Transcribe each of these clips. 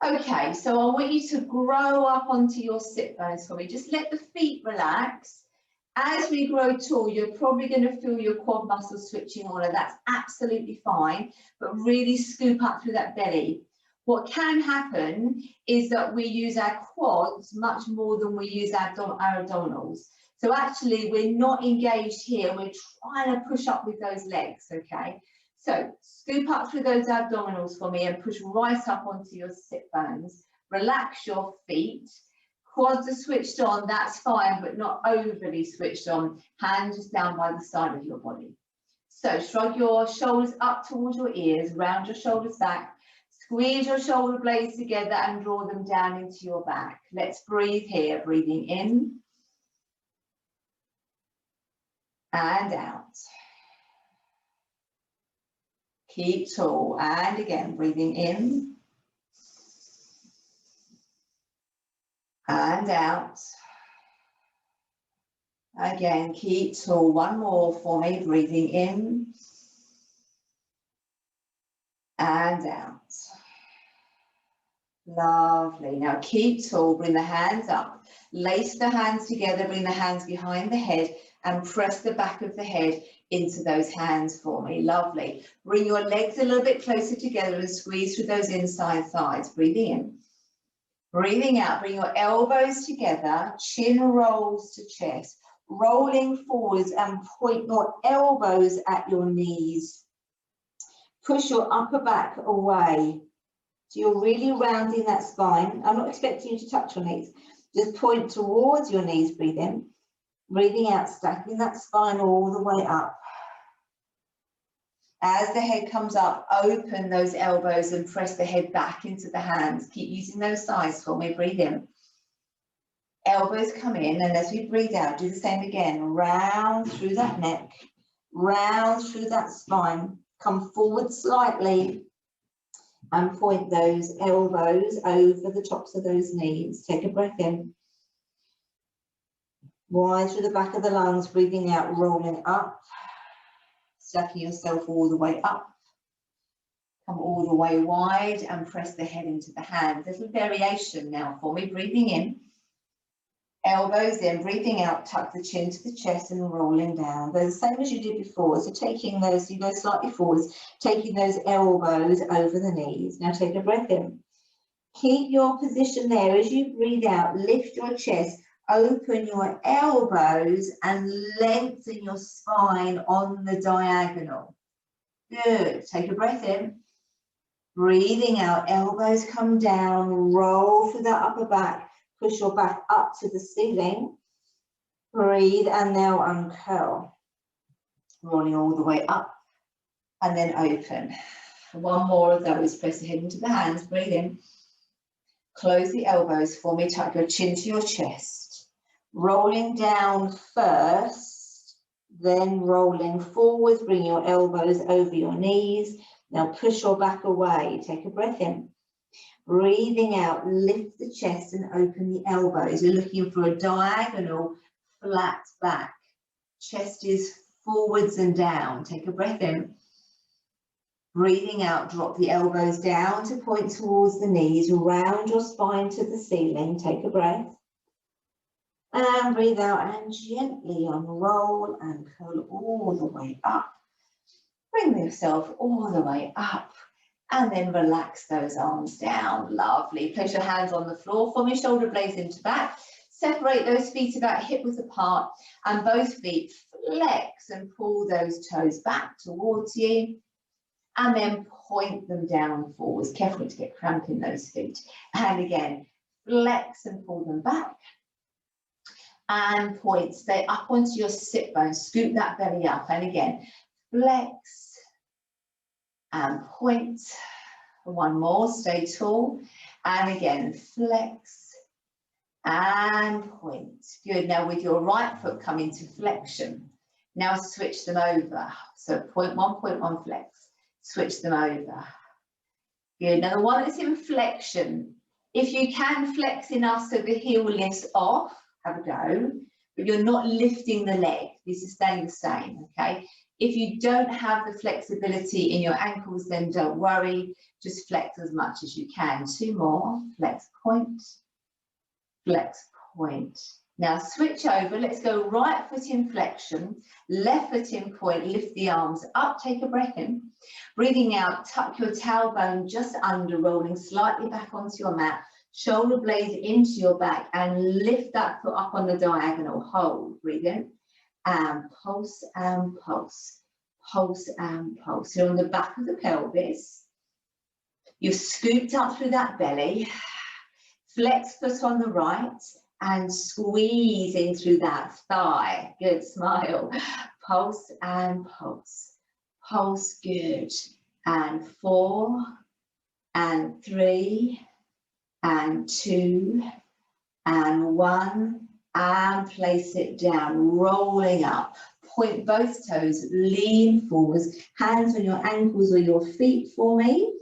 Okay, so I want you to grow up onto your sit bones for me. Just let the feet relax. As we grow tall, you're probably going to feel your quad muscles switching on, and that's absolutely fine, but really scoop up through that belly. What can happen is that we use our quads much more than we use our abdominals. So actually, we're not engaged here. We're trying to push up with those legs, okay? So scoop up through those abdominals for me and push right up onto your sit bones. Relax your feet. Quads are switched on, that's fine, but not overly switched on. Hands just down by the side of your body. So shrug your shoulders up towards your ears, round your shoulders back. Squeeze your shoulder blades together and draw them down into your back. Let's breathe here, breathing in and out. Keep tall, and again, breathing in and out. Again, keep tall. One more for me, breathing in and out. Lovely. Now keep tall, bring the hands up, lace the hands together, bring the hands behind the head and press the back of the head into those hands for me. Lovely. Bring your legs a little bit closer together and squeeze through those inside thighs. Breathing in. Breathing out, bring your elbows together, chin rolls to chest, rolling forwards and point your elbows at your knees. Push your upper back away. So you're really rounding that spine. I'm not expecting you to touch your knees. Just point towards your knees, breathe in. Breathing out, stacking that spine all the way up. As the head comes up, open those elbows and press the head back into the hands. Keep using those thighs for me, breathe in. Elbows come in, and as we breathe out, do the same again. Round through that neck, round through that spine. Come forward slightly and point those elbows over the tops of those knees. Take a breath in. Wide through the back of the lungs, breathing out, rolling up. Stacking yourself all the way up. Come all the way wide and press the head into the hands. Little variation now for me. Breathing in. Elbows in, breathing out, tuck the chin to the chest and rolling down. They're the same as you did before. So taking those, you go slightly forwards, taking those elbows over the knees. Now take a breath in. Keep your position there. As you breathe out, lift your chest, open your elbows and lengthen your spine on the diagonal. Good. Take a breath in. Breathing out, elbows come down, roll through that upper back. Push your back up to the ceiling. Breathe and now uncurl. Rolling all the way up and then open. One more of those. Press the head into the hands. Breathe in. Close the elbows for me. Tuck your chin to your chest. Rolling down first, then rolling forwards. Bring your elbows over your knees. Now push your back away. Take a breath in. Breathing out, lift the chest and open the elbows. We're looking for a diagonal, flat back. Chest is forwards and down. Take a breath in. Breathing out, drop the elbows down to point towards the knees. Round your spine to the ceiling. Take a breath. And breathe out and gently unroll and curl all the way up. Bring yourself all the way up. And then relax those arms down. Lovely. Place your hands on the floor for me, shoulder blades into back. Separate those feet about hip width apart and both feet flex and pull those toes back towards you. And then point them down forwards. Careful to get cramp in those feet. And again, flex and pull them back. And point, stay up onto your sit bones. Scoop that belly up. And again, flex. And point. One more, stay tall. And again, flex and point. Good. Now with your right foot, come into flexion. Now switch them over. So point one, flex. Switch them over. Good. Now the one that's in flexion, if you can flex enough so the heel lifts off, have a go. But you're not lifting the leg. This is staying the same, okay? If you don't have the flexibility in your ankles, then don't worry, just flex as much as you can. 2 more, flex point, flex point. Now switch over, let's go right foot in flexion, left foot in point, lift the arms up, take a breath in. Breathing out, tuck your tailbone just under, rolling slightly back onto your mat, shoulder blades into your back and lift that foot up on the diagonal, hold, breathe in, and pulse and pulse, pulse and pulse. You're on the back of the pelvis, you've scooped up through that belly, flex foot on the right, and squeeze in through that thigh. Good, smile. Pulse and pulse. Pulse, good. And 4, and 3, and 2, and 1, and place it down, rolling up. Point both toes, lean forwards, hands on your ankles or your feet for me.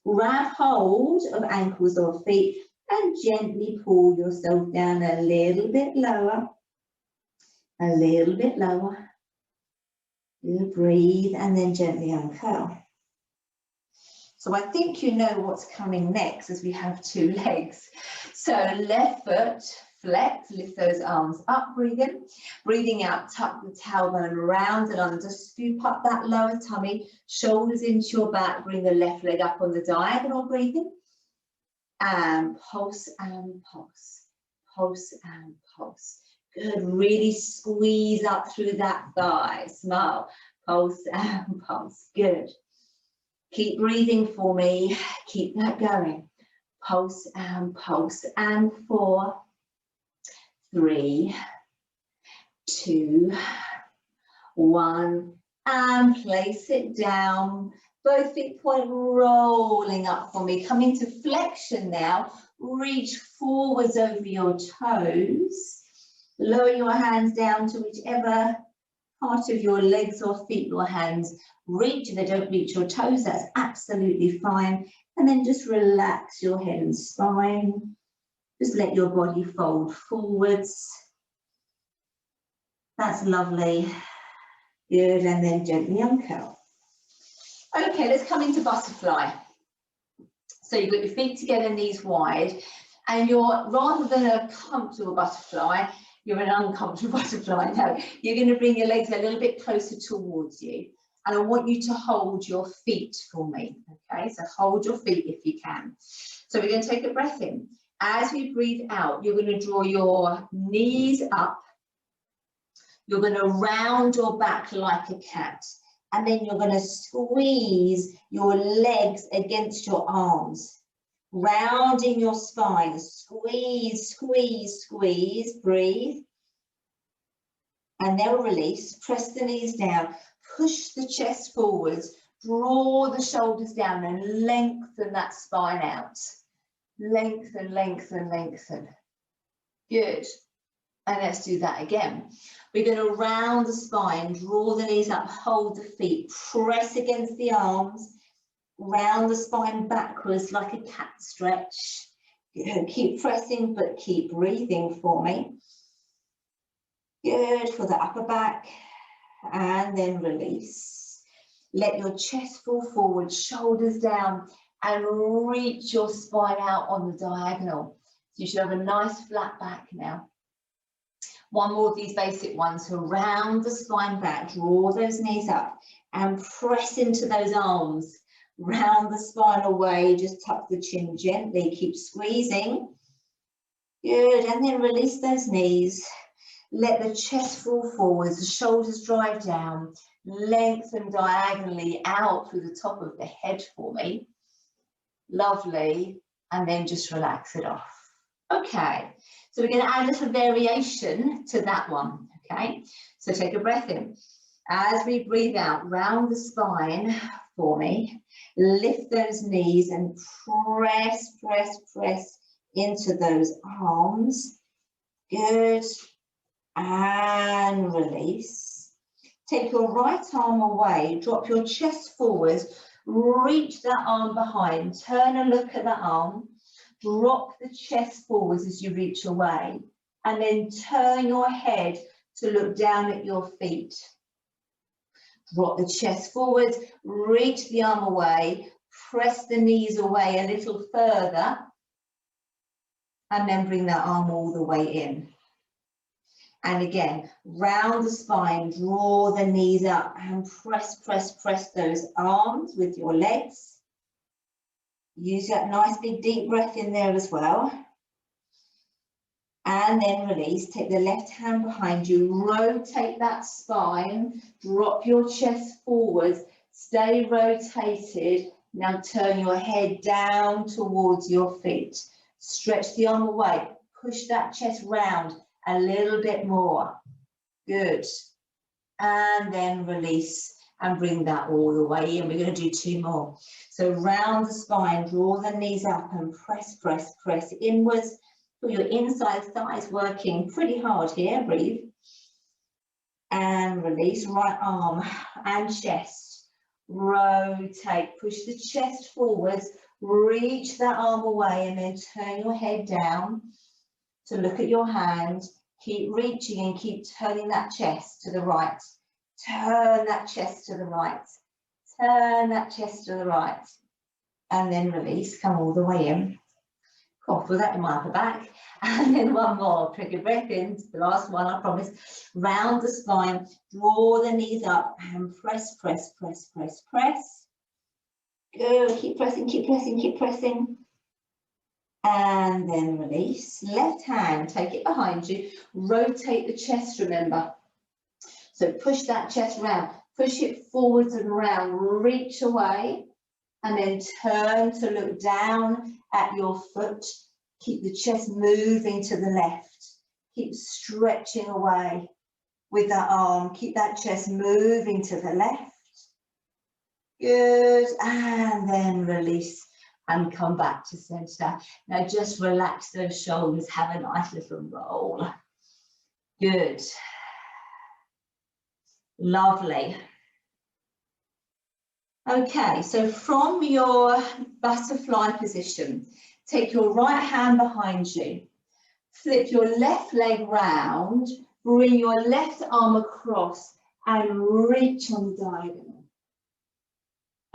Grab hold of ankles or feet, and gently pull yourself down a little bit lower, a little bit lower. You breathe and then gently uncurl. So I think you know what's coming next as we have 2 legs. So left foot, flex, lift those arms up, breathe in. Breathing out, tuck the tailbone around and under, scoop up that lower tummy, shoulders into your back, bring the left leg up on the diagonal, breathe in. And pulse and pulse, pulse and pulse. Good, really squeeze up through that thigh, smile, pulse and pulse, good. Keep breathing for me, keep that going. Pulse and 4, 3, 2, 1, and place it down. Both feet point rolling up for me. Come into flexion now. Reach forwards over your toes. Lower your hands down to whichever part of your legs or feet your hands reach. If they don't reach your toes, that's absolutely fine. And then just relax your head and spine. Just let your body fold forwards. That's lovely. Good, and then gently uncurl. Okay, let's come into butterfly. So you've got your feet together, knees wide, and you're, rather than a comfortable butterfly, you're an uncomfortable butterfly. No, you're going to bring your legs a little bit closer towards you. And I want you to hold your feet for me, okay? So hold your feet if you can. So we're going to take a breath in. As we breathe out, you're going to draw your knees up. You're going to round your back like a cat. And then you're going to squeeze your legs against your arms, rounding your spine. Squeeze, squeeze, squeeze, breathe. And then release, press the knees down, push the chest forwards, draw the shoulders down and lengthen that spine out. Lengthen, lengthen, lengthen. Good. And let's do that again. We're going to round the spine, draw the knees up, hold the feet, press against the arms, round the spine backwards like a cat stretch. Keep pressing, but keep breathing for me. Good, for the upper back, and then release. Let your chest fall forward, shoulders down, and reach your spine out on the diagonal. So you should have a nice flat back now. One more of these basic ones. So round the spine back, draw those knees up and press into those arms. Round the spine away, just tuck the chin gently, keep squeezing. Good, and then release those knees. Let the chest fall forwards, the shoulders drive down, lengthen diagonally out through the top of the head for me. Lovely, and then just relax it off. Okay, so we're going to add a little variation to that one, okay? So take a breath in. As we breathe out, round the spine for me, lift those knees and press, press, press into those arms. Good. And release. Take your right arm away, drop your chest forwards, reach that arm behind, turn and look at that arm, drop the chest forwards as you reach away, and then turn your head to look down at your feet. Drop the chest forward, reach the arm away, press the knees away a little further, and then bring that arm all the way in. And again, round the spine, draw the knees up and press, press, press those arms with your legs. Use that nice big deep breath in there as well. And then release, take the left hand behind you, rotate that spine, drop your chest forwards, stay rotated. Now turn your head down towards your feet. Stretch the arm away, push that chest round a little bit more. Good. And then release and bring that all the way in. We're going to do 2 more. So round the spine, draw the knees up and press, press, press inwards. Feel your inside thighs working pretty hard here. Breathe. And release, right arm and chest. Rotate, push the chest forwards, reach that arm away and then turn your head down to look at your hand. Keep reaching and keep turning that chest to the right. Turn that chest to the right. Turn that chest to the right. And then release, come all the way in. Cough, feel that in my upper back. And then 1 more, take a breath in, the last one, I promise. Round the spine, draw the knees up and press, press, press, press, press. Good, keep pressing, keep pressing, keep pressing. And then release. Left hand, take it behind you. Rotate the chest, remember. So push that chest round. Push it forwards and round. Reach away. And then turn to look down at your foot. Keep the chest moving to the left. Keep stretching away with that arm. Keep that chest moving to the left. Good. And then release. And come back to center. Now just relax those shoulders, have a nice little roll. Good. Lovely. Okay, so from your butterfly position, take your right hand behind you, flip your left leg round, bring your left arm across and reach on the diagonal.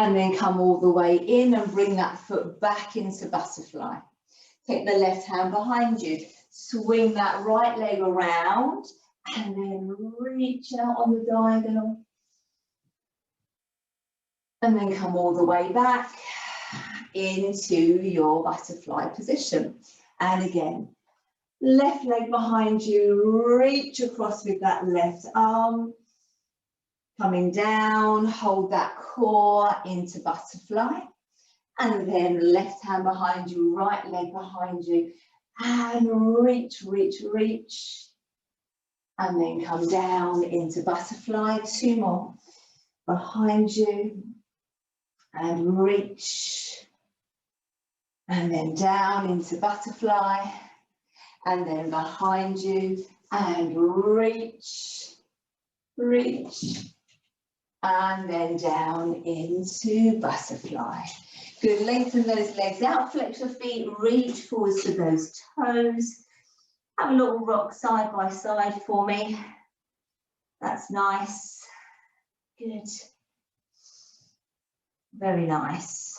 And then come all the way in and bring that foot back into butterfly. Take the left hand behind you, swing that right leg around and then reach out on the diagonal. And then come all the way back into your butterfly position. And again, left leg behind you, reach across with that left arm. Coming down, hold that core into butterfly. And then left hand behind you, right leg behind you. And reach, reach, reach. And then come down into butterfly. 2 more. Behind you. And reach. And then down into butterfly. And then behind you. And reach. Reach. And then down into butterfly. Good, lengthen those legs out, flex your feet, reach forwards to those toes. Have a little rock side by side for me. That's nice. Good. Very nice.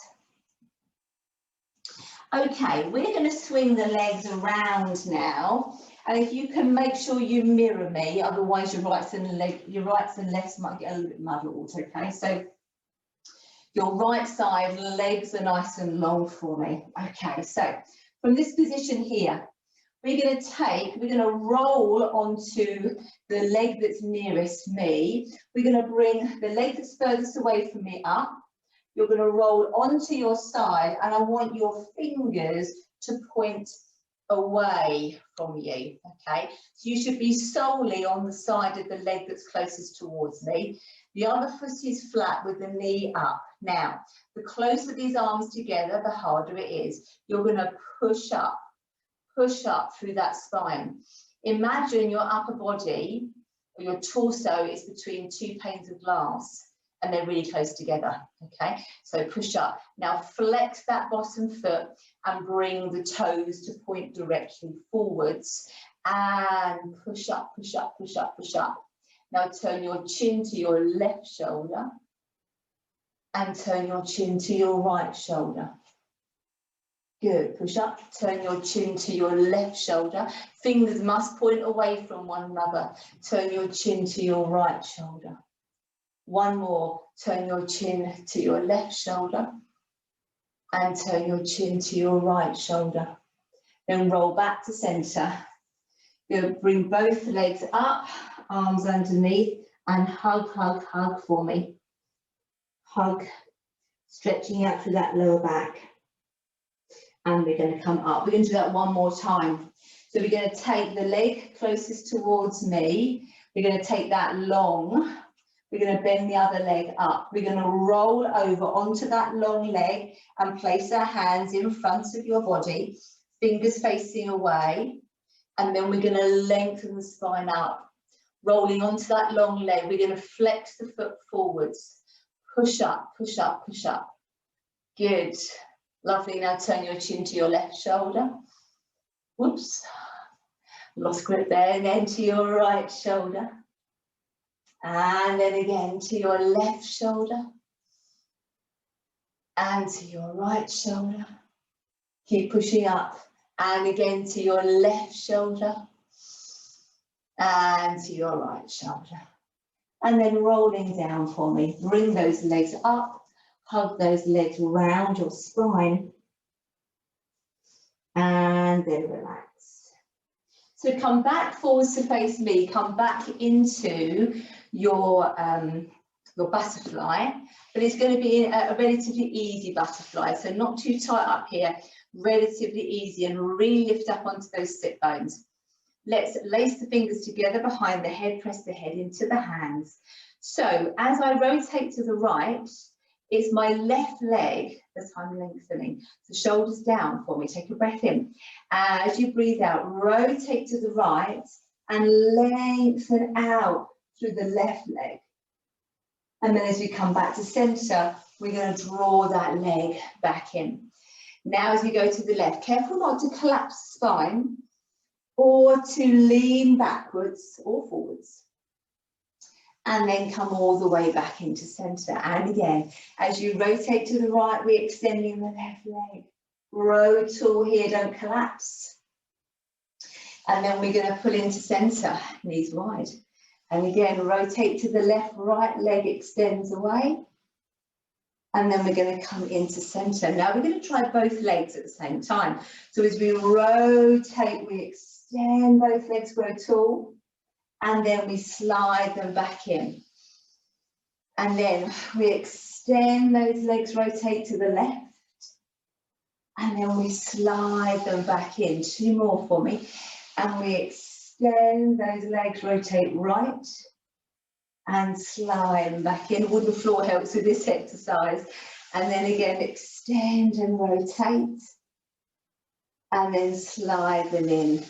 Okay, we're going to swing the legs around now. And if you can make sure you mirror me, otherwise your rights and lefts might get a little bit muddled, okay? So your right side legs are nice and long for me. Okay, so from this position here, we're going to roll onto the leg that's nearest me. We're going to bring the leg that's furthest away from me up. You're going to roll onto your side and I want your fingers to point away from you, okay? So you should be solely on the side of the leg that's closest towards me. The other foot is flat with the knee up. Now, the closer these arms together, the harder it is. You're going to push up through that spine. Imagine your upper body or your torso is between 2 panes of glass and they're really close together, okay? So push up. Now flex that bottom foot and bring the toes to point directly forwards and push up, push up, push up, push up. Now turn your chin to your left shoulder and turn your chin to your right shoulder. Good, push up, turn your chin to your left shoulder. Fingers must point away from one another. Turn your chin to your right shoulder. One more, turn your chin to your left shoulder and turn your chin to your right shoulder. Then roll back to center. Good, bring both legs up, arms underneath, and hug, hug, hug for me. Hug, stretching out through that lower back. And we're going to come up. We're going to do that one more time. So we're going to take the leg closest towards me. We're going to take that long. We're going to bend the other leg up. We're going to roll over onto that long leg and place our hands in front of your body, fingers facing away. And then we're going to lengthen the spine up. Rolling onto that long leg, we're going to flex the foot forwards. Push up, push up, push up. Good. Lovely, now turn your chin to your left shoulder. Whoops, lost grip there. And then to your right shoulder. And then again to your left shoulder. And to your right shoulder. Keep pushing up. And again to your left shoulder. And to your right shoulder. And then rolling down for me. Bring those legs up. Hug those legs around your spine and then relax. So come back forwards to face me, come back into your butterfly, but it's going to be a relatively easy butterfly, so not too tight up here, relatively easy, and really lift up onto those sit bones. Let's lace the fingers together behind the head, press the head into the hands. So as I rotate to the right, it's my left leg that I'm lengthening. So shoulders down for me. Take a breath in. As you breathe out, rotate to the right and lengthen out through the left leg. And then as we come back to center, we're going to draw that leg back in. Now as we go to the left, careful not to collapse the spine or to lean backwards or forwards. And then come all the way back into center. And again, as you rotate to the right, we're extending the left leg. Grow tall here, don't collapse. And then we're going to pull into center, knees wide. And again, rotate to the left, right leg extends away. And then we're going to come into center. Now we're going to try both legs at the same time. So as we rotate, we extend both legs, grow tall. And then we slide them back in. And then we extend those legs, rotate to the left. And then we slide them back in. Two more for me. And we extend those legs, rotate right. And slide them back in. Wooden floor helps with this exercise. And then again, extend and rotate. And then slide them in.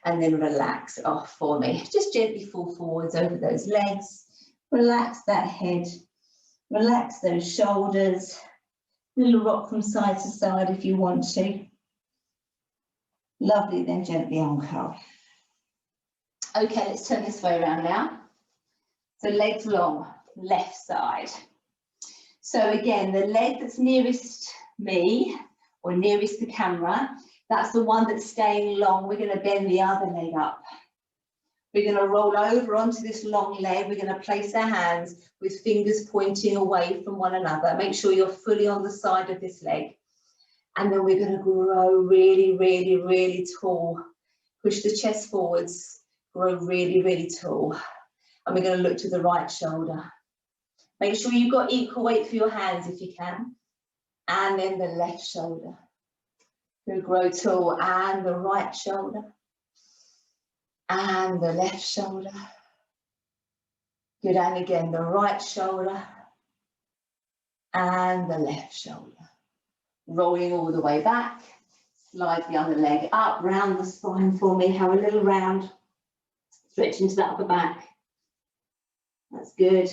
And then relax off for me. Just gently fall forwards over those legs. Relax that head. Relax those shoulders. Little rock from side to side if you want to. Lovely, then gently uncurl. Okay, let's turn this way around now. So legs long, left side. So again, the leg that's nearest me or nearest the camera, that's the one that's staying long. We're going to bend the other leg up. We're going to roll over onto this long leg. We're going to place our hands with fingers pointing away from one another. Make sure you're fully on the side of this leg. And then we're going to grow really, really, really tall. Push the chest forwards. Grow really, really tall. And we're going to look to the right shoulder. Make sure you've got equal weight for your hands if you can. And then the left shoulder. We'll grow tall, and the right shoulder. And the left shoulder. Good, and again, the right shoulder. And the left shoulder. Rolling all the way back. Slide the other leg up, round the spine for me. Have a little round. Stretch into that upper back. That's good.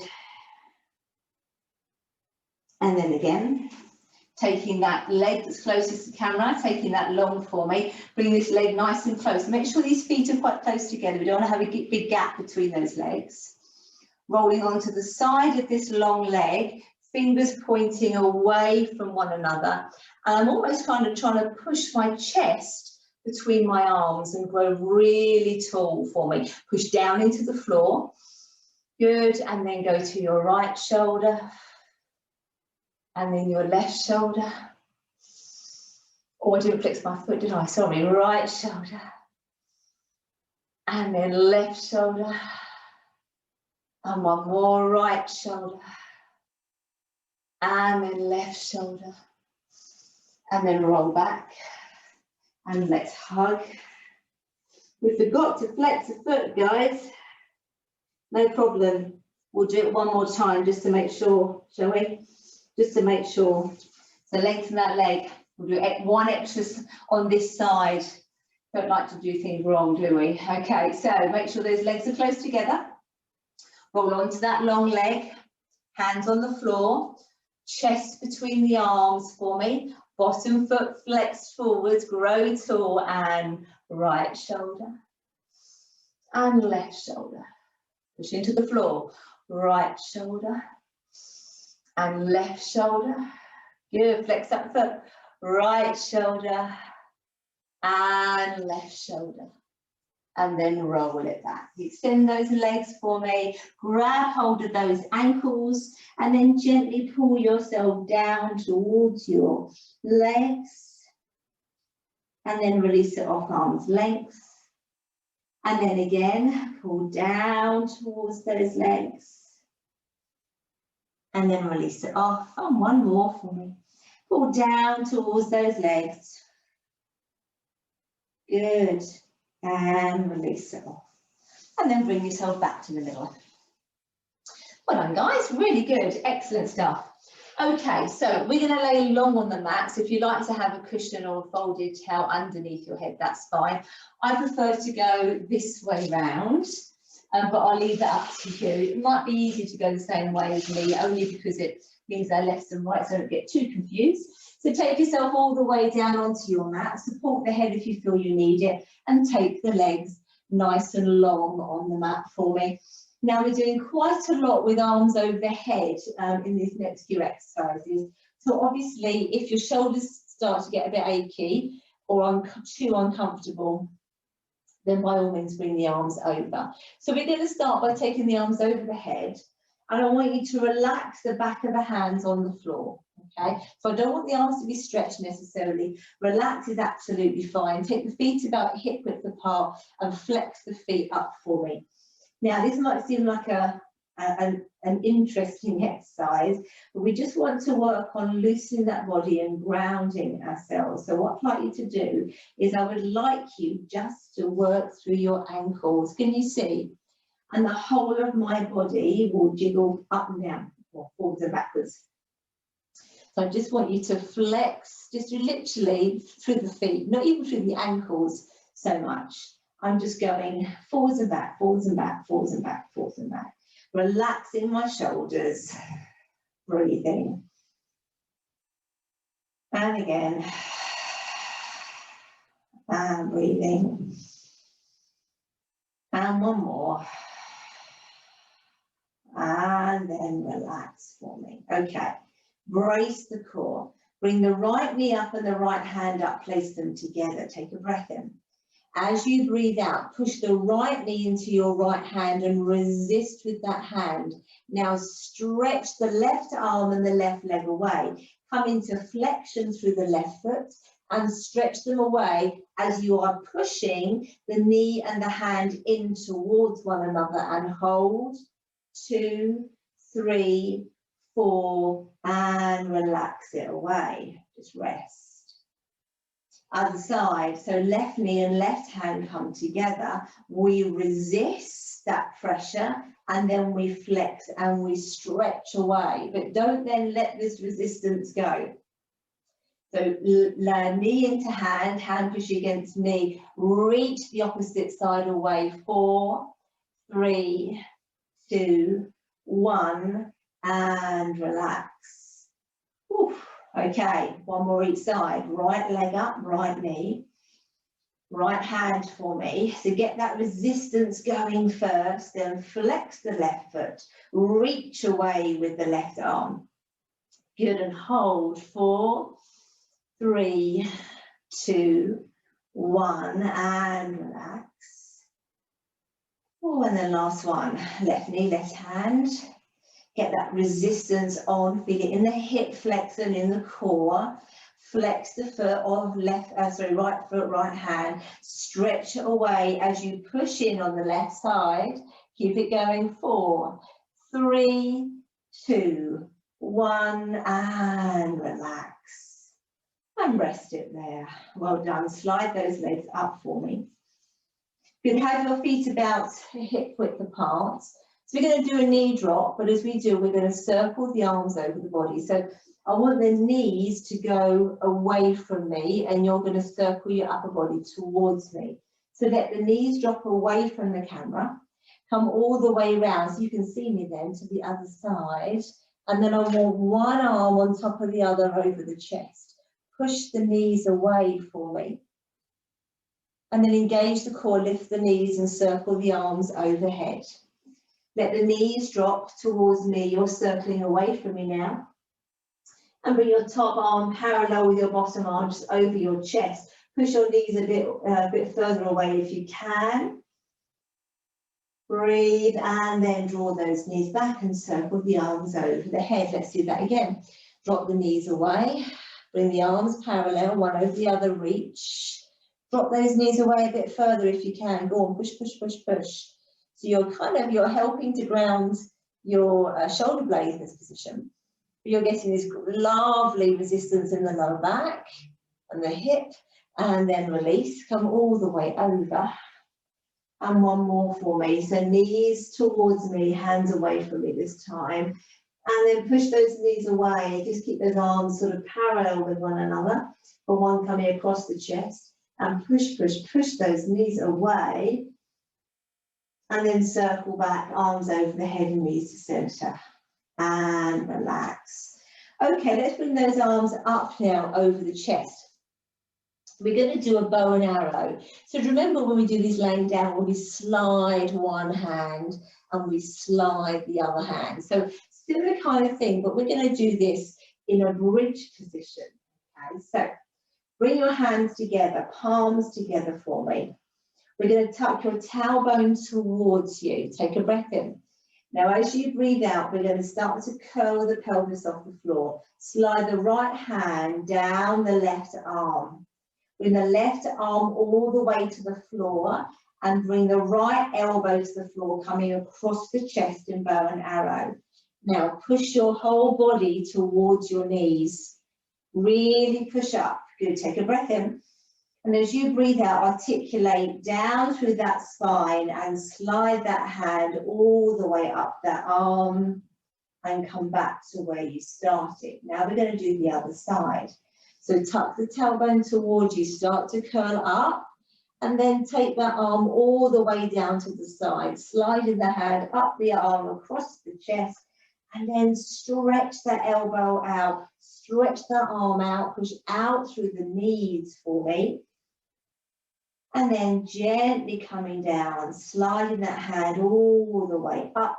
And then again, taking that leg that's closest to the camera, taking that long for me, bring this leg nice and close. Make sure these feet are quite close together. We don't want to have a big gap between those legs. rolling onto the side of this long leg, fingers pointing away from one another. And I'm almost kind of trying to push my chest between my arms and grow really tall for me. Push down into the floor. Good, and then go to your right shoulder, and then your left shoulder. Oh, I didn't flex my foot, did I? Sorry, right shoulder. And then left shoulder. And one more, right shoulder. And then left shoulder. And then roll back. And let's hug. We forgot to flex the foot, guys. No problem. We'll do it one more time just to make sure, shall we? Just to make sure. So lengthen that leg. We'll do one extra on this side. Don't like to do things wrong, do we? Okay, so make sure those legs are close together. Roll onto that long leg. Hands on the floor. Chest between the arms for me. Bottom foot flexed forwards. Grow tall and right shoulder. And left shoulder. Push into the floor. Right shoulder. And left shoulder. Good. Flex that foot. Right shoulder and left shoulder, and then roll it back. Extend those legs for me, grab hold of those ankles, and then gently pull yourself down towards your legs, and then release it off arm's length. And then again, pull down towards those legs, and then release it off. And one more for me. Pull down towards those legs. Good. And release it off. And then bring yourself back to the middle. Well done, guys. Really good. Excellent stuff. Okay, so we're going to lay long on the mat. So if you like to have a cushion or a folded towel underneath your head, that's fine. I prefer to go this way round, but I'll leave that up to you. It might be easier to go the same way as me, only because it means they're left and right, so don't get too confused. So take yourself all the way down onto your mat, support the head if you feel you need it, and take the legs nice and long on the mat for me. Now we're doing quite a lot with arms over the head in these next few exercises. So obviously if your shoulders start to get a bit achy or too uncomfortable, then by all means bring the arms over. So we're going to start by taking the arms over the head, and I want you to relax the back of the hands on the floor. Okay, so I don't want the arms to be stretched necessarily. Relax is absolutely fine. Take the feet about hip width apart and flex the feet up for me. Now this might seem like an interesting exercise, but we just want to work on loosening that body and grounding ourselves. So what I'd like you to do is I would like you just to work through your ankles. Can you see? And the whole of my body will jiggle up and down, or forwards and backwards. So I just want you to flex, just literally through the feet, not even through the ankles so much. I'm just going forwards and back, forwards and back, forwards and back, forwards and back. Relaxing my shoulders, breathing. And again, and breathing. And one more. And then relax for me. Okay, brace the core. Bring the right knee up and the right hand up, place them together. Take a breath in. As you breathe out, push the right knee into your right hand and resist with that hand. Now stretch the left arm and the left leg away. Come into flexion through the left foot and stretch them away as you are pushing the knee and the hand in towards one another, and hold. 2, 3, 4, and relax it away. Just rest. Other side, so left knee and left hand come together. We resist that pressure and then we flex and we stretch away, but don't then let this resistance go. So knee into hand, hand push against knee, reach the opposite side away. 4, 3, 2, 1, and relax. Oof. Okay, one more each side. Right leg up, right knee. Right hand for me. So get that resistance going first, then flex the left foot, reach away with the left arm. Good, and hold. 4, 3, 2, 1, and relax. Oh, and then last one, left knee, left hand. Get that resistance on, feel it in the hip flexor and in the core. Flex the foot of right foot, right hand. Stretch it away as you push in on the left side. Keep it going. 4, 3, 2, 1, and relax. And rest it there. Well done. Slide those legs up for me. Good. Have your feet about hip width apart. So we're going to do a knee drop, but as we do, we're going to circle the arms over the body. So I want the knees to go away from me, and you're going to circle your upper body towards me. So let the knees drop away from the camera, come all the way around so you can see me then to the other side. And then I want one arm on top of the other over the chest. Push the knees away for me. And then engage the core, lift the knees and circle the arms overhead. Let the knees drop towards me. You're circling away from me now. And bring your top arm parallel with your bottom arm, just over your chest. Push your knees a bit further away if you can. Breathe, and then draw those knees back and circle the arms over the head. Let's do that again. Drop the knees away. Bring the arms parallel, one over the other, reach. Drop those knees away a bit further if you can. Go on, push, push, push, push. So you're helping to ground your shoulder blades in this position. But you're getting this lovely resistance in the lower back and the hip, and then release. Come all the way over. And one more for me. So knees towards me, hands away from me this time. And then push those knees away. Just keep those arms sort of parallel with one another. But one coming across the chest. And push, push, push those knees away. And then circle back, arms over the head and knees to center. And relax. Okay, let's bring those arms up now over the chest. We're going to do a bow and arrow. So remember when we do this laying down, when we slide one hand and we slide the other hand. So similar kind of thing, but we're going to do this in a bridge position. Okay, so bring your hands together, palms together for me. We're going to tuck your tailbone towards you. Take a breath in. Now, as you breathe out, we're going to start to curl the pelvis off the floor. Slide the right hand down the left arm. Bring the left arm all the way to the floor and bring the right elbow to the floor, coming across the chest in bow and arrow. Now, push your whole body towards your knees. Really push up. Good. Take a breath in. And as you breathe out, articulate down through that spine and slide that hand all the way up that arm and come back to where you started. Now we're going to do the other side. So tuck the tailbone towards you, start to curl up, and then take that arm all the way down to the side, sliding the hand up the arm across the chest, and then stretch that elbow out, stretch that arm out, push out through the knees for me. And then gently coming down, sliding that hand all the way up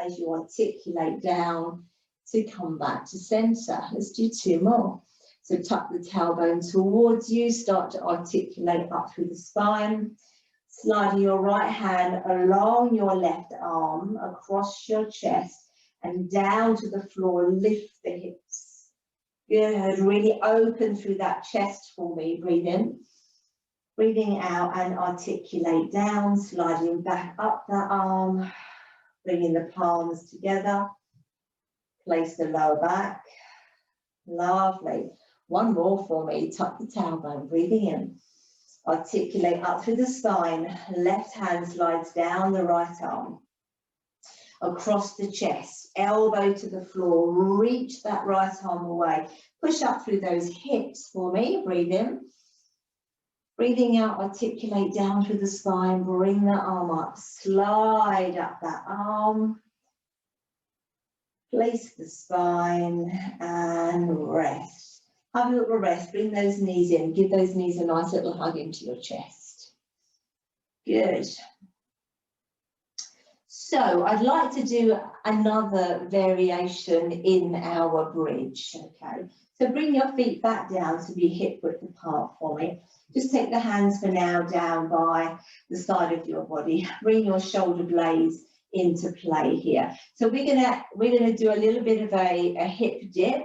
as you articulate down to come back to center. Let's do 2 more. So tuck the tailbone towards you, start to articulate up through the spine, sliding your right hand along your left arm, across your chest and down to the floor, lift the hips. Good, really open through that chest for me, breathe in. Breathing out and articulate down, sliding back up that arm, bringing the palms together, place the lower back. Lovely. One more for me, tuck the tailbone, breathing in. Articulate up through the spine, left hand slides down the right arm. Across the chest, elbow to the floor, reach that right arm away. Push up through those hips for me, breathe in. Breathing out, articulate down through the spine, bring that arm up, slide up that arm, place the spine and rest. Have a little rest, bring those knees in, give those knees a nice little hug into your chest. Good. So I'd like to do another variation in our bridge, okay? So bring your feet back down to be hip width apart for me. Just take the hands for now down by the side of your body. Bring your shoulder blades into play here. So we're gonna do a little bit of a hip dip,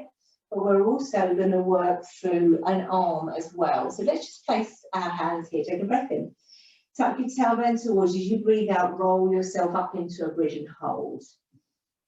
but we're also gonna work through an arm as well. So let's just place our hands here. Take a breath in. Tuck your tailbone towards you. As you breathe out, roll yourself up into a bridge and hold.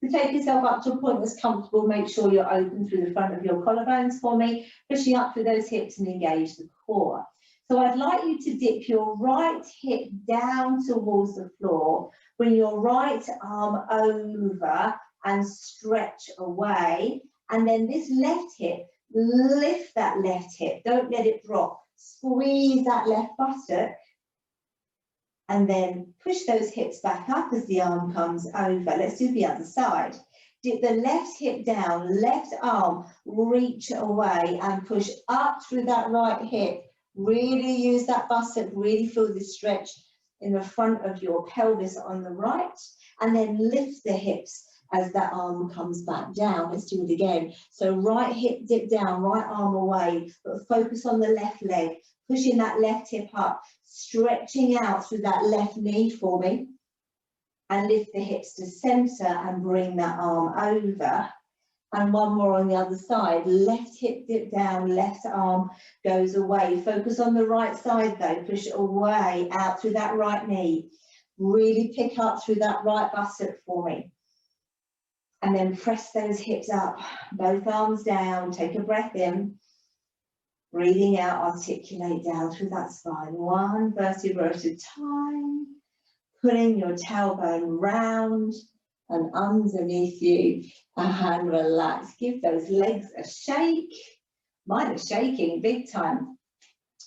To take yourself up to a point that's comfortable, make sure you're open through the front of your collarbones for me, pushing up through those hips and engage the core. So I'd like you to dip your right hip down towards the floor, bring your right arm over and stretch away. And then this left hip, lift that left hip, don't let it drop. Squeeze that left buttock. And then push those hips back up as the arm comes over. Let's do the other side. Dip the left hip down, left arm, reach away and push up through that right hip. Really use that buttock, really feel the stretch in the front of your pelvis on the right. And then lift the hips as that arm comes back down. Let's do it again. So right hip dip down, right arm away, but focus on the left leg. Pushing that left hip up, stretching out through that left knee for me. And lift the hips to center and bring that arm over. And one more on the other side. Left hip dip down, left arm goes away. Focus on the right side though. Push away, out through that right knee. Really pick up through that right buttock for me. And then press those hips up, both arms down, take a breath in. Breathing out, articulate down through that spine. One vertebra at a time. Putting your tailbone round and underneath you and relax. Give those legs a shake. Mine are shaking big time.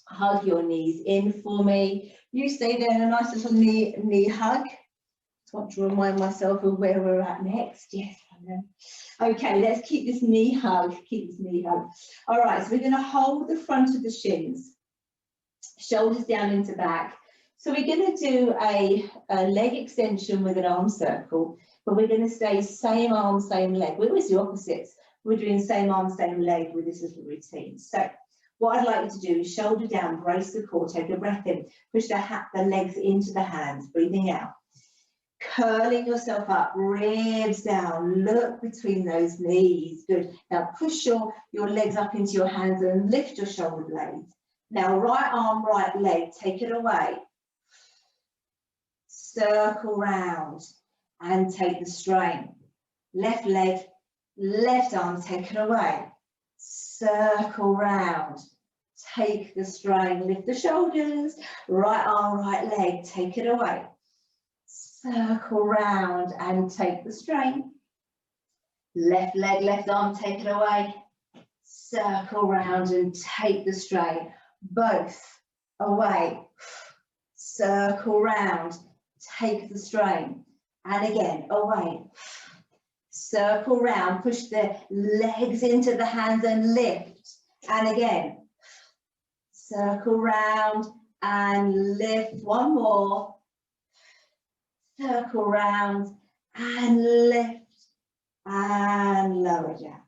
Hug your knees in for me. You stay there in a nice little knee hug. Just want to remind myself of where we're at next. Yes, I know. Okay, let's keep this knee hug. Keep this knee hug. All right, so we're going to hold the front of the shins. Shoulders down into back. So we're going to do a leg extension with an arm circle, but we're going to stay same arm, same leg. We always do opposites. We're doing same arm, same leg with this little routine. So what I'd like you to do is shoulder down, brace the core, take a breath in, push the legs into the hands, breathing out. Curling yourself up, ribs down, look between those knees. Good. Now push your legs up into your hands and lift your shoulder blades. Now right arm, right leg, take it away. Circle round and take the strain. Left leg, left arm, take it away. Circle round, take the strain, lift the shoulders. Right arm, right leg, take it away. Circle round and take the strain. Left leg, left arm, take it away. Circle round and take the strain. Both away. Circle round, take the strain. And again, away. Circle round, push the legs into the hands and lift. And again, circle round and lift. One more. Circle round and lift and lower down.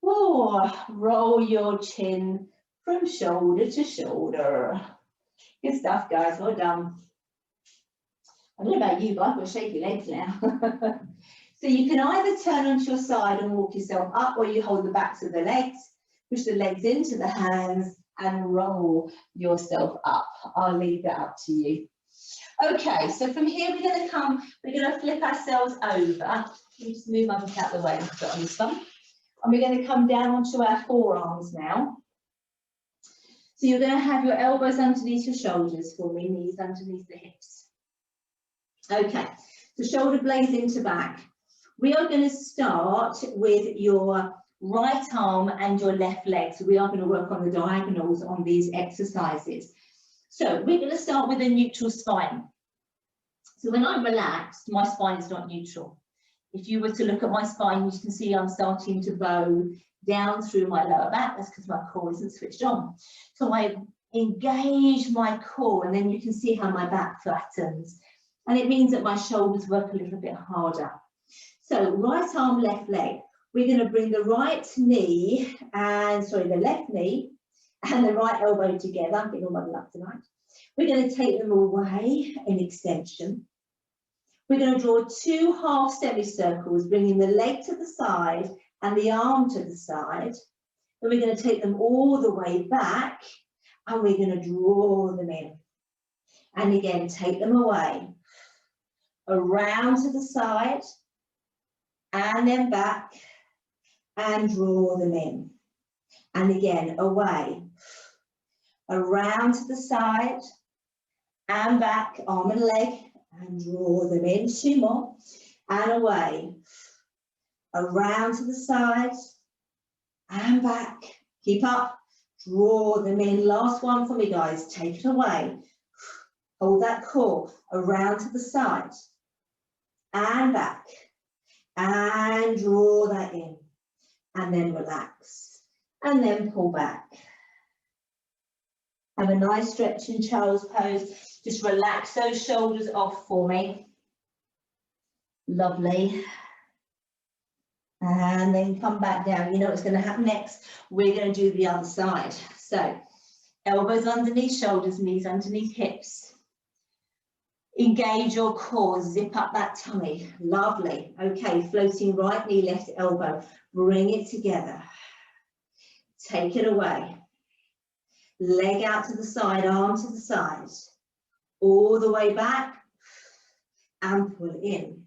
Oh, roll your chin from shoulder to shoulder. Good stuff, guys. Well done. I don't know about you, but I've got shaky legs now. So you can either turn onto your side and walk yourself up, or you hold the backs of the legs, push the legs into the hands and roll yourself up. I'll leave that up to you. Okay, so from here we're going to flip ourselves over. Let me just move my book out of the way and put it on this one. And we're going to come down onto our forearms now. So you're going to have your elbows underneath your shoulders for me, knees underneath the hips. Okay, so shoulder blades into back. We are going to start with your right arm and your left leg. So we are going to work on the diagonals on these exercises. So we're going to start with a neutral spine. So when I'm relaxed, my spine is not neutral. If you were to look at my spine, you can see I'm starting to bow down through my lower back. That's because my core isn't switched on. So I engage my core, and then you can see how my back flattens. And it means that my shoulders work a little bit harder. So right arm, left leg. We're going to bring the right knee and, the left knee and the right elbow together. I'm getting all muddled up tonight. We're going to take them away in extension. We're going to draw 2 half semicircles, bringing the leg to the side and the arm to the side. Then we're going to take them all the way back, and we're going to draw them in. And again, take them away, around to the side, and then back, and draw them in. And again, away, around to the side, and back, arm and leg, and draw them in. 2 more, and away, around to the side, and back. Keep up, draw them in. Last one for me, guys. Take it away. Hold that core, around to the side, and back, and draw that in. And then relax, and then pull back. Have a nice stretch in child's pose. Just relax those shoulders off for me. Lovely. And then come back down. You know what's going to happen next? We're going to do the other side. So elbows underneath shoulders, knees underneath hips. Engage your core, zip up that tummy. Lovely. Okay, floating right knee, left elbow. Bring it together. Take it away. Leg out to the side, arm to the side. All the way back and pull in.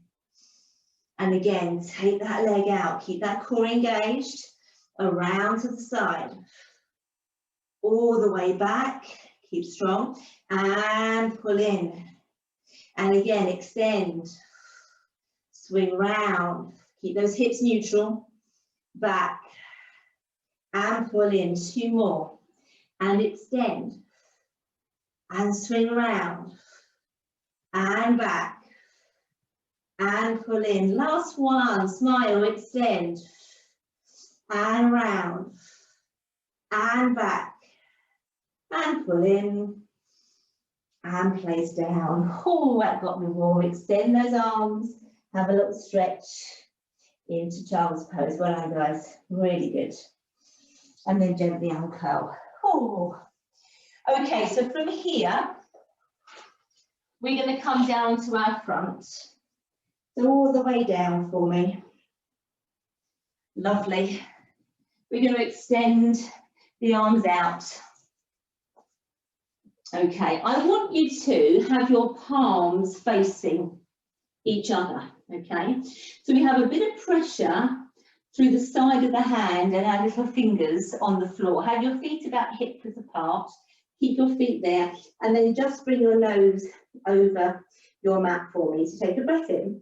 And again, take that leg out. Keep that core engaged. Around to the side. All the way back. Keep strong. And pull in. And again, extend. Swing round. Keep those hips neutral. Back. And pull in. 2 more. And extend. And swing around. And back. And pull in. Last one. Smile, extend. And round. And back. And pull in. And place down. Oh, that got me warm. Extend those arms. Have a little stretch into child's pose. Well done, guys. Really good. And then gently uncurl. Oh. Okay, so from here, we're going to come down to our front. So all the way down for me. Lovely. We're going to extend the arms out. Okay, I want you to have your palms facing each other, okay? So we have a bit of pressure through the side of the hand and our little fingers on the floor. Have your feet about hip width apart. Keep your feet there, and then just bring your nose over your mat for me. So take a breath in.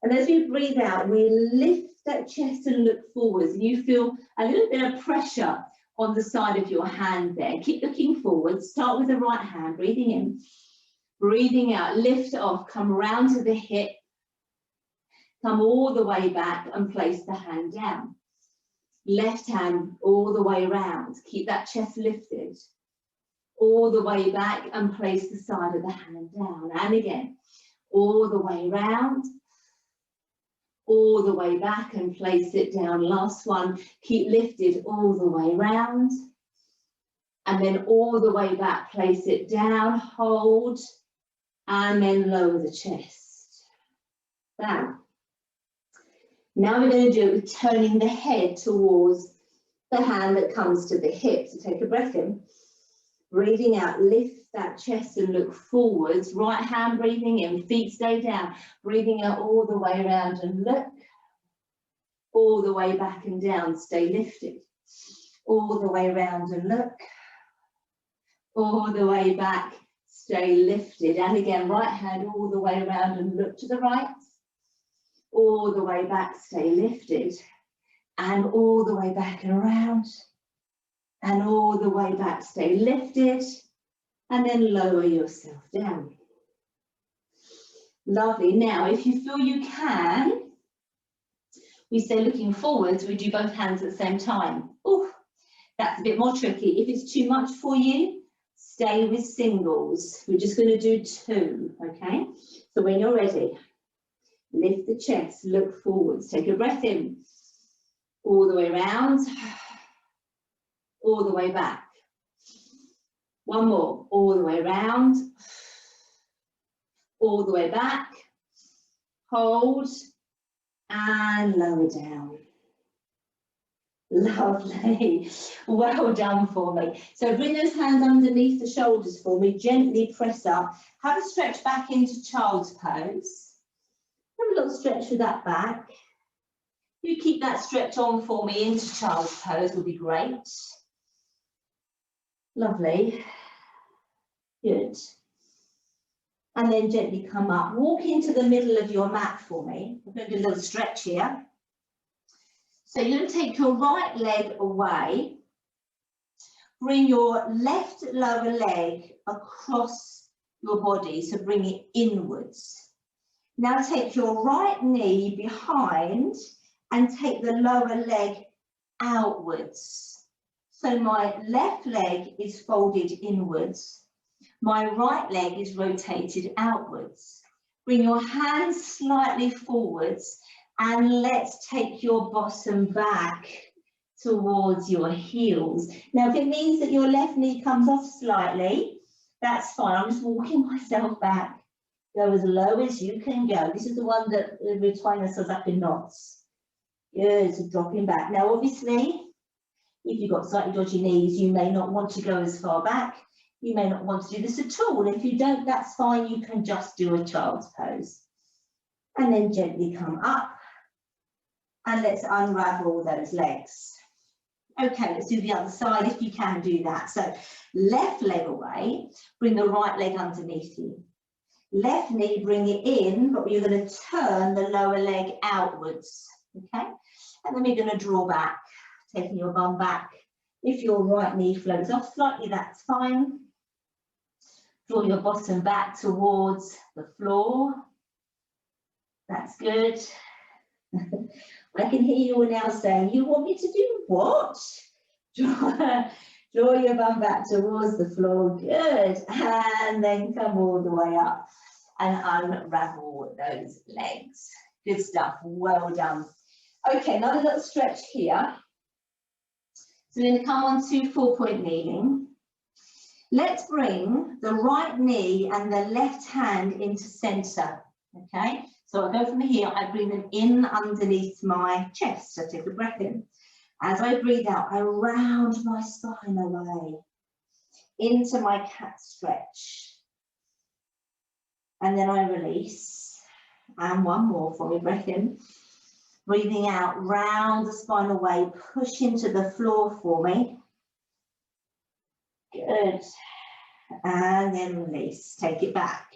And as you breathe out, we lift that chest and look forwards. And you feel a little bit of pressure on the side of your hand there. Keep looking forward. Start with the right hand, breathing in. Breathing out, lift off, come round to the hip. Come all the way back and place the hand down. Left hand all the way round. Keep that chest lifted. All the way back and place the side of the hand down. And again, all the way round. All the way back and place it down. Last one, keep lifted all the way round. And then all the way back, place it down, hold, and then lower the chest. Down. Now we're going to do it with turning the head towards the hand that comes to the hip. So take a breath in. Breathing out, lift that chest and look forwards. Right hand breathing in, feet stay down. Breathing out all the way around and look. All the way back and down, stay lifted. All the way around and look. All the way back, stay lifted. And again, right hand all the way around and look to the right. All the way back, stay lifted. And all the way back and around. And all the way back, stay lifted, and then lower yourself down. Lovely. Now, if you feel you can, We say looking forwards, we do both hands at the same time. Ooh, that's a bit more tricky. If it's too much for you, stay with singles. We're just going to do 2, okay? So when you're ready, lift the chest, look forwards, take a breath in, all the way around, all the way back. One more, all the way around, all the way back, hold, and lower down. Lovely, well done for me. So bring those hands underneath the shoulders for me, gently press up, have a stretch back into child's pose. Have a little stretch with that back. You keep that stretch on for me into child's pose will be great. Lovely, good. And then gently come up, walk into the middle of your mat for me. We're going to do a little stretch here. So you're going to take your right leg away, bring your left lower leg across your body, so bring it inwards. Now take your right knee behind and take the lower leg outwards. So my left leg is folded inwards, my right leg is rotated outwards. Bring your hands slightly forwards and let's take your bottom back towards your heels. Now, if it means that your left knee comes off slightly, that's fine. I'm just walking myself back. Go as low as you can go. This is the one that we're tying ourselves up in knots. Good, so dropping back. Now, obviously, if you've got slightly dodgy knees, you may not want to go as far back. You may not want to do this at all. If you don't, that's fine. You can just do a child's pose. And then gently come up. And let's unravel those legs. Okay, let's do the other side if you can do that. So left leg away, bring the right leg underneath you. Left knee, bring it in, but you're going to turn the lower leg outwards. Okay, and then we're going to draw back, taking your bum back. If your right knee floats off slightly, that's fine. Draw your bottom back towards the floor. That's good. I can hear you now saying, you want me to do what? Draw your bum back towards the floor, good. And then come all the way up and unravel those legs. Good stuff, well done. Okay, another little stretch here. So we're going to come on to 4-point kneeling. Let's bring the right knee and the left hand into center, okay? So I go from here, I bring them in underneath my chest, so take a breath in. As I breathe out, I round my spine away into my cat stretch. And then I release. And one more for me, breath in. Breathing out, round the spine away, push into the floor for me. Good. And then release, take it back.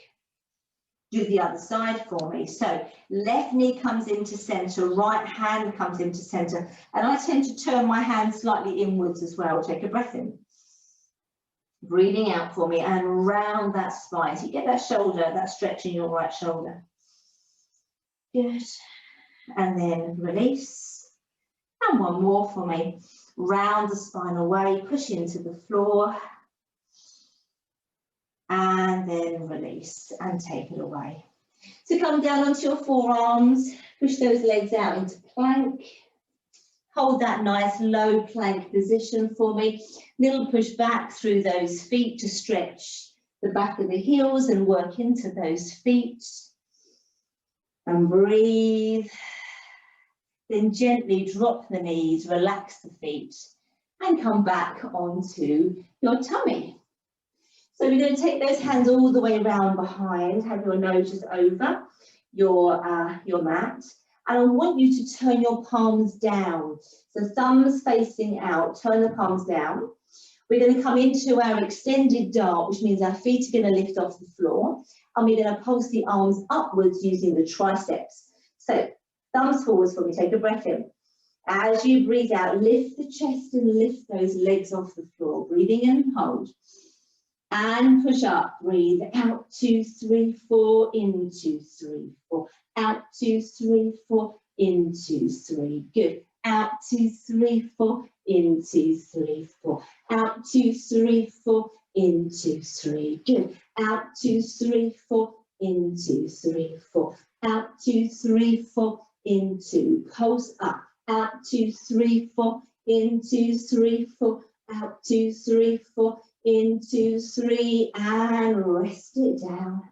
Do the other side for me. So left knee comes into center, right hand comes into center. And I tend to turn my hand slightly inwards as well. Take a breath in. Breathing out for me and round that spine. So you get that shoulder, that stretch in your right shoulder. Good. And then release. And one more for me. Round the spine away, push into the floor. And then release and take it away. So come down onto your forearms, push those legs out into plank. Hold that nice low plank position for me. Little push back through those feet to stretch the back of the heels and work into those feet. And breathe. Then gently drop the knees, relax the feet, and come back onto your tummy. So we're going to take those hands all the way around behind, have your nose just over your mat. And I want you to turn your palms down. So thumbs facing out, turn the palms down. We're going to come into our extended dart, which means our feet are going to lift off the floor. And we're going to pulse the arms upwards using the triceps. So thumbs forwards for me, take a breath in. As you breathe out, lift the chest and lift those legs off the floor. Breathing in, hold. And push up, breathe out, 2, 3, 4, in, 2, 3, 4, out, 2, 3, 4, in 2, 3, good. Out 2, 3, 4, in 2, 3, 4. Out 2, 3, 4, in 2, 3, good. Out 2, 3, 4, in 2, 3, 4. Out 2, 3, 4, in 2. Pulse up. Out 2, 3, 4, in 2, 3, 4. Out 2, 3, 4, in 2, 3, and rest it down.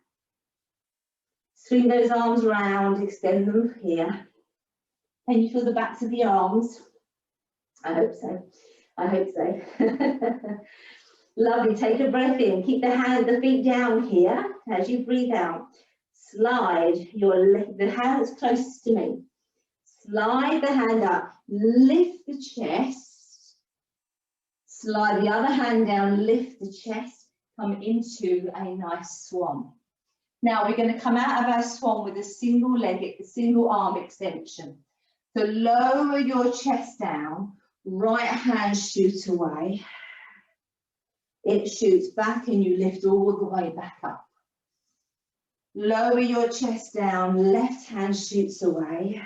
Swing those arms round, extend them here. Can you feel the backs of the arms? I hope so. I hope so. Lovely. Take a breath in. Keep the feet down here as you breathe out. Slide the hand that's closest to me. Slide the hand up. Lift the chest. Slide the other hand down. Lift the chest. Come into a nice swan. Now we're going to come out of our swan with a single arm extension. So lower your chest down, right hand shoots away. It shoots back and you lift all the way back up. Lower your chest down, left hand shoots away.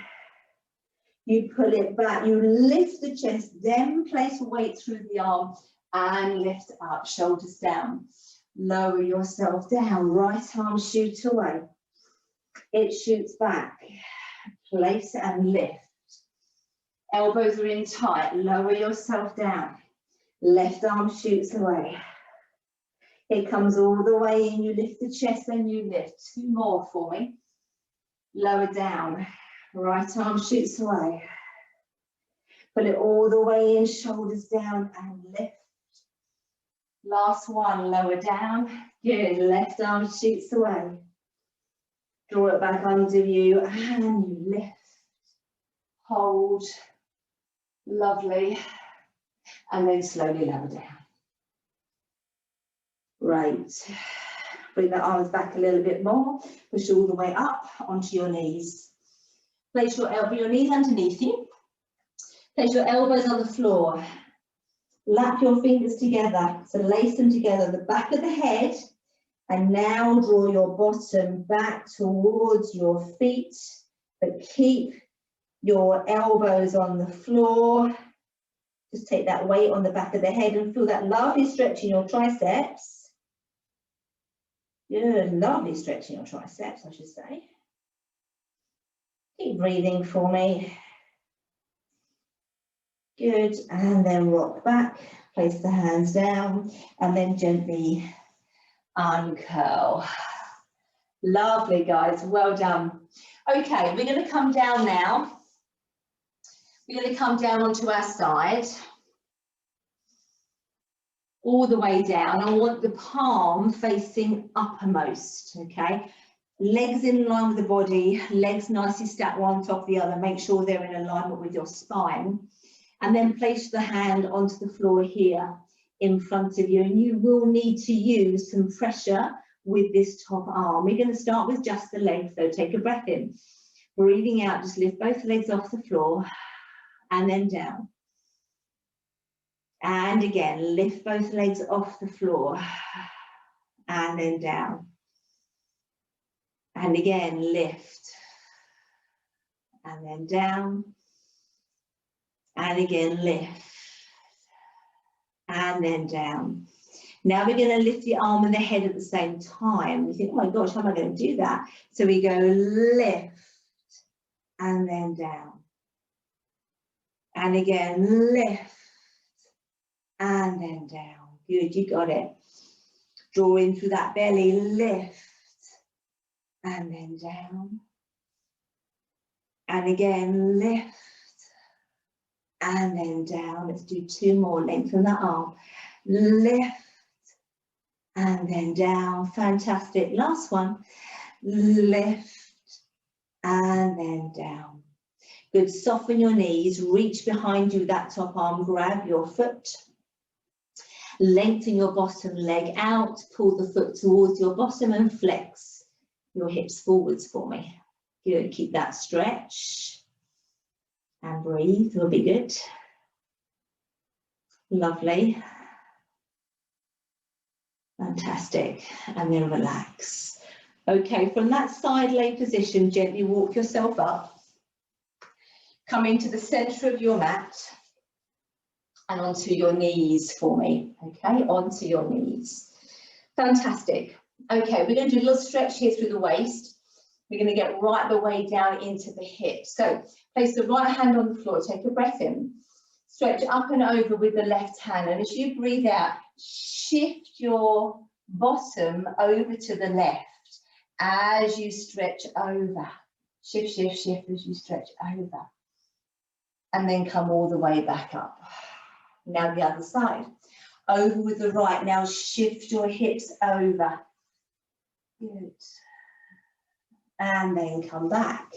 You pull it back, you lift the chest, then place weight through the arm and lift up, shoulders down. Lower yourself down, right arm shoots away. It shoots back, place and lift. Elbows are in tight, lower yourself down. Left arm shoots away. It comes all the way in, you lift the chest, then you lift. 2 more for me. Lower down, right arm shoots away. Pull it all the way in, shoulders down and lift. Last one, lower down. Good, left arm shoots away. Draw it back under you and you lift. Hold. Lovely. And then slowly lower down. Right. Bring the arms back a little bit more. Push all the way up onto your knees. Place your knees underneath you. Place your elbows on the floor. Lap your fingers together, so lace them together, the back of the head, and now draw your bottom back towards your feet, but keep your elbows on the floor. Just take that weight on the back of the head and feel that lovely stretch in your triceps. Good, lovely stretch in your triceps, I should say. Keep breathing for me. Good, and then rock back, place the hands down, and then gently uncurl. Lovely, guys, well done. Okay, we're going to come down now. We're going to come down onto our side, all the way down. I want the palm facing uppermost, okay? Legs in line with the body, legs nicely stacked one on top of the other. Make sure they're in alignment with your spine. And then place the hand onto the floor here in front of you. And you will need to use some pressure with this top arm. We're going to start with just the legs, so take a breath in. Breathing out, just lift both legs off the floor and then down. And again, lift both legs off the floor and then down. And again, lift and then down. And again, lift, and then down. Now we're going to lift the arm and the head at the same time. You think, oh my gosh, how am I going to do that? So we go lift, and then down. And again, lift, and then down. Good, you got it. Draw in through that belly, lift, and then down. And again, lift. And then down. Let's do 2 more. Lengthen the arm. Lift and then down. Fantastic. Last one. Lift and then down. Good. Soften your knees. Reach behind you, that top arm. Grab your foot. Lengthen your bottom leg out. Pull the foot towards your bottom and flex your hips forwards for me. Good. Keep that stretch. And breathe, will be good. Lovely. Fantastic. And then relax. Okay, from that side lay position, gently walk yourself up. Come into the center of your mat and onto your knees for me, okay? Onto your knees. Fantastic. Okay, we're going to do a little stretch here through the waist. We're going to get right the way down into the hips. So place the right hand on the floor, take a breath in, stretch up and over with the left hand. And as you breathe out, shift your bottom over to the left as you stretch over. Shift, shift, shift as you stretch over. And then come all the way back up. Now the other side. Over with the right. Now shift your hips over. Good. And then come back.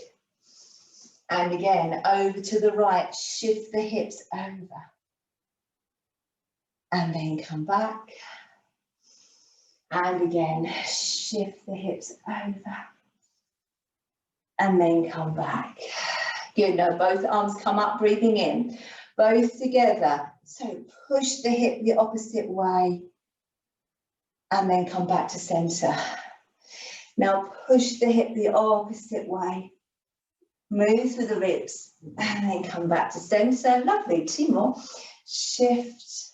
And again, over to the right, shift the hips over. And then come back. And again, shift the hips over. And then come back. Good, now both arms come up, breathing in. Both together. So push the hip the opposite way. And then come back to center. Now push the hip the opposite way. Move through the ribs and then come back to center. Lovely, 2 more. Shift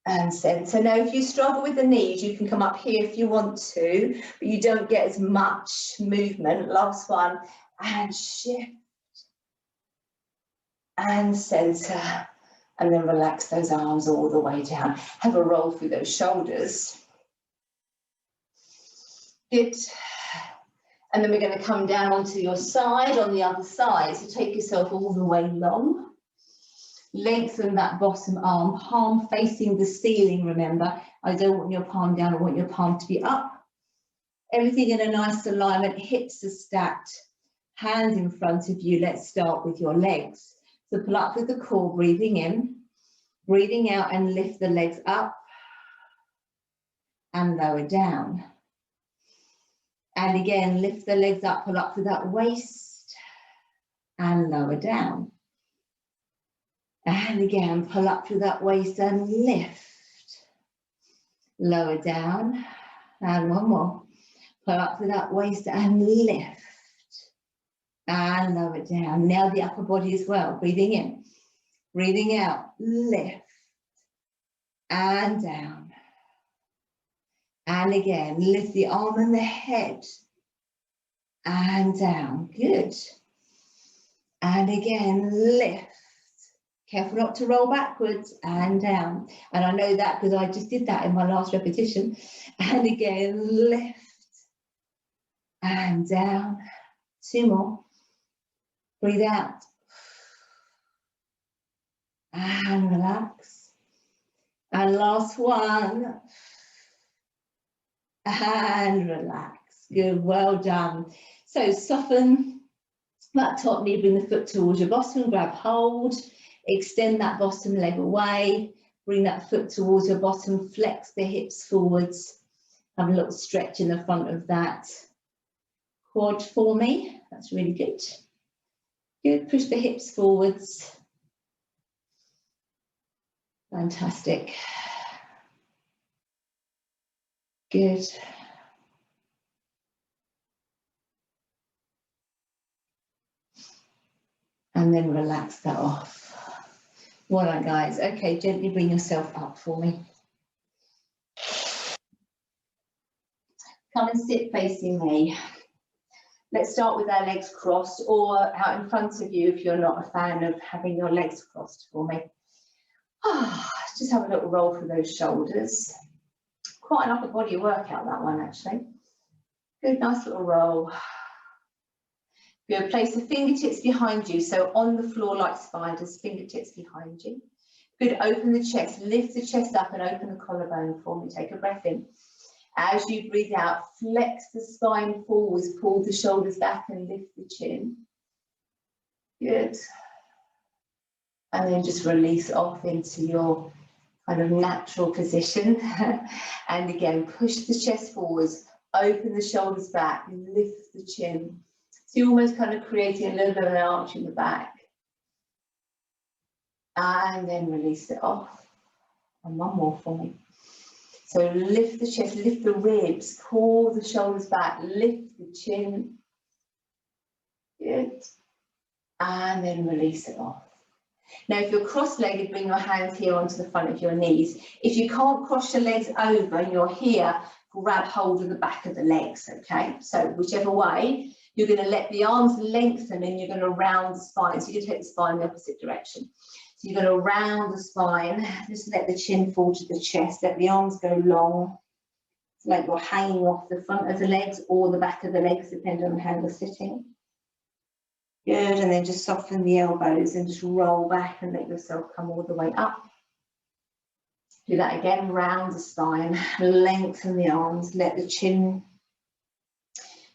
and center. Now if you struggle with the knees, you can come up here if you want to, but you don't get as much movement. Last one. And shift and center. And then relax those arms all the way down. Have a roll through those shoulders. Good. And then we're going to come down onto your side on the other side. So take yourself all the way long. Lengthen that bottom arm, palm facing the ceiling, remember. I don't want your palm down, I want your palm to be up. Everything in a nice alignment, hips are stacked, hands in front of you. Let's start with your legs. So pull up with the core, breathing in, breathing out and lift the legs up and lower down. And again, lift the legs up, pull up through that waist and lower down. And again, pull up through that waist and lift. Lower down. And one more. Pull up through that waist and lift. And lower down. Now the upper body as well. Breathing in. Breathing out. Lift. And down. And again, lift the arm and the head. And down. Good. And again, lift. Careful not to roll backwards and down. And I know that because I just did that in my last repetition. And again, lift. And down. 2 more. Breathe out. And relax. And last one. And relax. Good, well done. So soften that top knee, bring the foot towards your bottom, grab hold, extend that bottom leg away, bring that foot towards your bottom, flex the hips forwards, have a little stretch in the front of that quad for me. That's really good. Good, push the hips forwards. Fantastic. Good. And then relax that off. Well done, guys. Okay, gently bring yourself up for me. Come and sit facing me. Let's start with our legs crossed or out in front of you if you're not a fan of having your legs crossed for me. Just have a little roll through those shoulders. Quite an upper body workout, that one, actually. Good, nice little roll. Good, place the fingertips behind you, so on the floor like spiders, fingertips behind you. Good, open the chest, lift the chest up and open the collarbone for me. Take a breath in. As you breathe out, flex the spine forwards, pull the shoulders back and lift the chin. Good. And then just release off into your kind of natural position. And again, push the chest forwards, open the shoulders back, lift the chin. So you're almost kind of creating a little bit of an arch in the back. And then release it off. And one more for me. So lift the chest, lift the ribs, pull the shoulders back, lift the chin. Good. and then release it off. Now, if you're cross-legged, bring your hands here onto the front of your knees. If you can't cross your legs over and you're here, grab hold of the back of the legs, okay? So whichever way, you're going to let the arms lengthen and you're going to round the spine. So you can take the spine in the opposite direction. So you're going to round the spine, just let the chin fall to the chest, let the arms go long. It's like you're hanging off the front of the legs or the back of the legs, depending on how you're sitting. Good, and then just soften the elbows and just roll back and let yourself come all the way up. Do that again, round the spine, lengthen the arms, let the chin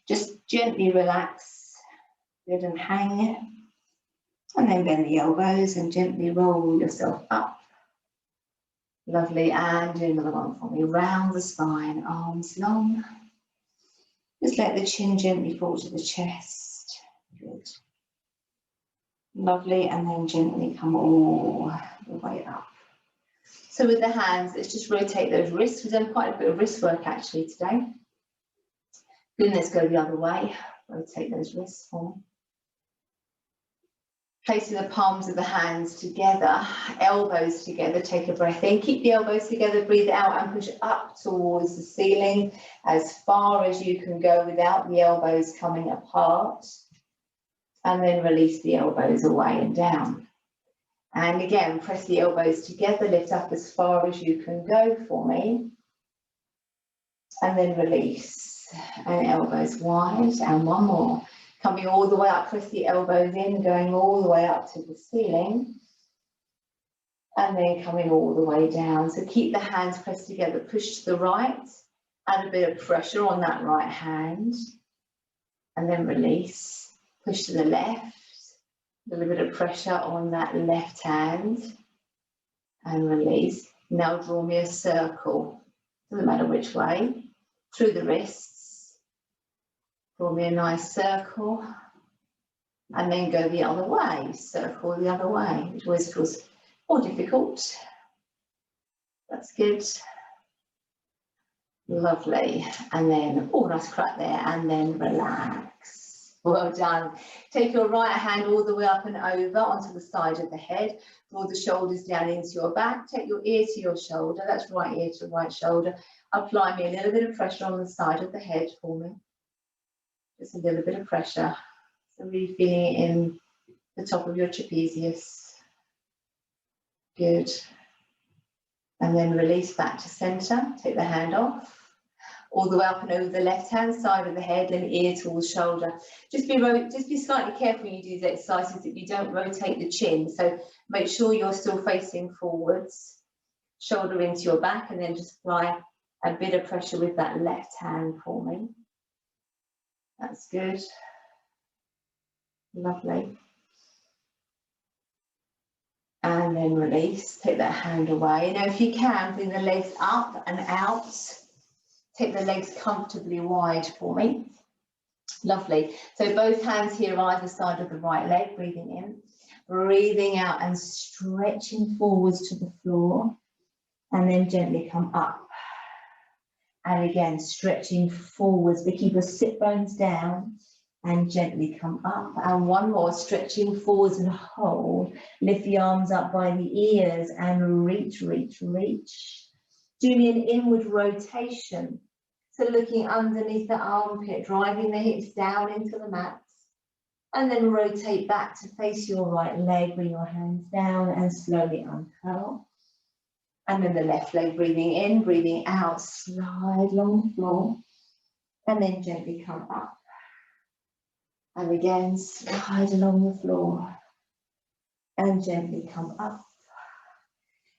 just gently relax. Good, and hang. And then bend the elbows and gently roll yourself up. Lovely, and do another one for me. Round the spine, arms long. Just let the chin gently fall to the chest. Good. Lovely, and then gently come all the way up. So with the hands, let's just rotate those wrists. We've done quite a bit of wrist work actually today. Good, let's go the other way. Rotate those wrists for me. Placing the palms of the hands together, elbows together, take a breath in. Keep the elbows together, breathe out and push up towards the ceiling as far as you can go without the elbows coming apart. And then release the elbows away and down. And again, press the elbows together, lift up as far as you can go for me. And then release, and elbows wide, and one more. Coming all the way up, press the elbows in, going all the way up to the ceiling. And then coming all the way down. So keep the hands pressed together, push to the right, add a bit of pressure on that right hand. And then release. Push to the left, a little bit of pressure on that left hand, and release. Now draw me a circle, doesn't matter which way, through the wrists. Draw me a nice circle, and then go the other way, circle the other way, which always feels more difficult. That's good. Lovely, and then, oh, nice crack there, and then relax. Well done. Take your right hand all the way up and over onto the side of the head. Draw the shoulders down into your back. Take your ear to your shoulder. That's right ear to right shoulder. Apply me a little bit of pressure on the side of the head for me. Just a little bit of pressure. So really feeling it in the top of your trapezius. Good. And then release back to center. Take the hand off. All the way up and over the left-hand side of the head and ear towards shoulder. Just be slightly careful when you do these exercises that you don't rotate the chin. So make sure you're still facing forwards, shoulder into your back, and then just apply a bit of pressure with that left hand for me. That's good. Lovely. And then release, take that hand away. Now if you can, bring the legs up and out. Take the legs comfortably wide for me. Lovely. So both hands here either side of the right leg, breathing in, breathing out and stretching forwards to the floor, and then gently come up. And again, stretching forwards, but keep your sit bones down and gently come up. And one more, stretching forwards and hold. Lift the arms up by the ears and reach, reach, reach. Do me an inward rotation. So looking underneath the armpit, driving the hips down into the mat. And then rotate back to face your right leg, bring your hands down and slowly uncurl. And then the left leg, breathing in, breathing out, slide along the floor. And then gently come up. And again, slide along the floor. And gently come up.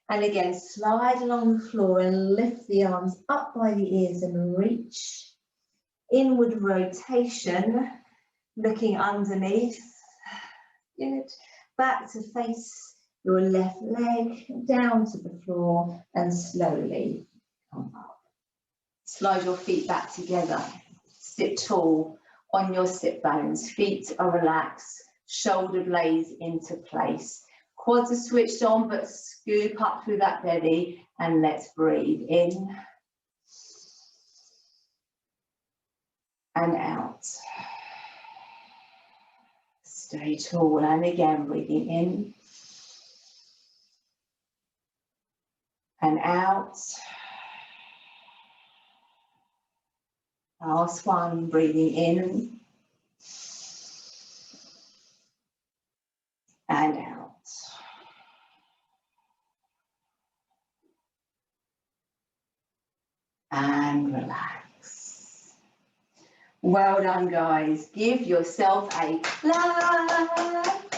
And again, slide along the floor and lift the arms up by the ears and reach. Inward rotation, looking underneath. Good. Back to face your left leg, down to the floor and slowly come up. Slide your feet back together. Sit tall on your sit bones. Feet are relaxed, shoulder blades into place. Quads are switched on, but scoop up through that belly and let's breathe in and out. Stay tall, and again breathing in and out. Last one, breathing in and out. And relax. Well done, guys. Give yourself a clap.